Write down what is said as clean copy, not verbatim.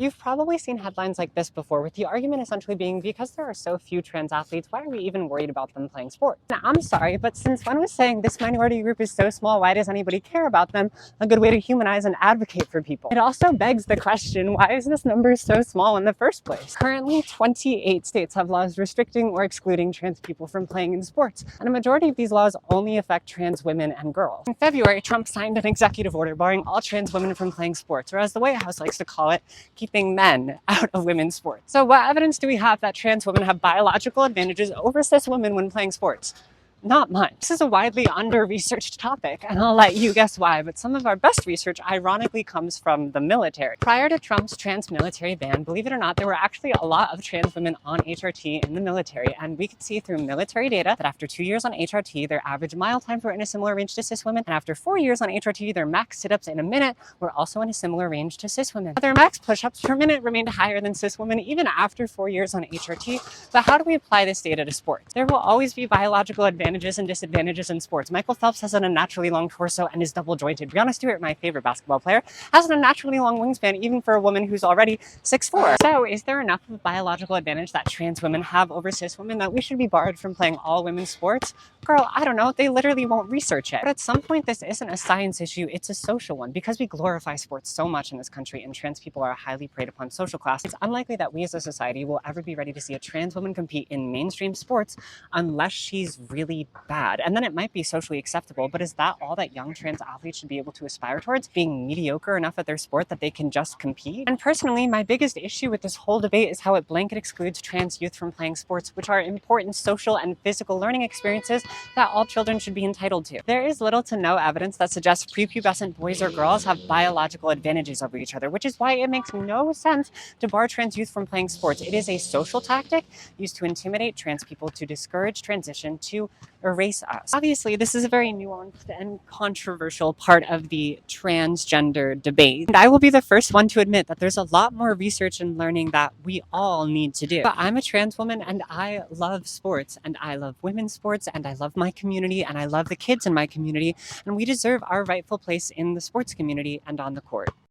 You've probably seen headlines like this before, with the argument essentially being because there are so few trans athletes, why are we even worried about them playing sports? Now, I'm sorry, but since one was saying this minority group is so small, why does anybody care about them? A good way to humanize and advocate for people. It also begs the question, why is this number so small in the first place? Currently, 28 states have laws restricting or excluding trans people from playing in sports, and a majority of these laws only affect trans women and girls. In February, Trump signed an executive order barring all trans women from playing sports, or as the White House likes to call it, keeping men out of women's sports. So what evidence do we have that trans women have biological advantages over cis women when playing sports? Not much. This is a widely under-researched topic, and I'll let you guess why, but some of our best research ironically comes from the military. Prior to Trump's trans military ban, believe it or not, there were actually a lot of trans women on HRT in the military, and we could see through military data that after 2 years on HRT, their average mile times were in a similar range to cis women, and after 4 years on HRT, their max sit-ups in a minute were also in a similar range to cis women. Their max push-ups per minute remained higher than cis women even after 4 years on HRT, but how do we apply this data to sports? There will always be biological advantages and disadvantages in sports. Michael Phelps has an unnaturally long torso and is double jointed. Breonna Stewart, my favorite basketball player, has an unnaturally long wingspan even for a woman who's already 6'4". So is there enough of a biological advantage that trans women have over cis women that we should be barred from playing all women's sports? Girl, I don't know. They literally won't research it. But at some point, this isn't a science issue, it's a social one. Because we glorify sports so much in this country and trans people are a highly preyed upon social class, it's unlikely that we as a society will ever be ready to see a trans woman compete in mainstream sports unless she's really bad. And then it might be socially acceptable, but is that all that young trans athletes should be able to aspire towards? Being mediocre enough at their sport that they can just compete? And personally, my biggest issue with this whole debate is how it blanket excludes trans youth from playing sports, which are important social and physical learning experiences that all children should be entitled to. There is little to no evidence that suggests prepubescent boys or girls have biological advantages over each other, which is why it makes no sense to bar trans youth from playing sports. It is a social tactic used to intimidate trans people, to discourage transition, to erase us. Obviously, this is a very nuanced and controversial part of the transgender debate, and I will be the first one to admit that there's a lot more research and learning that we all need to do. But I'm a trans woman and I love sports, and I love women's sports, and I love my community, and I love the kids in my community, and we deserve our rightful place in the sports community and on the court.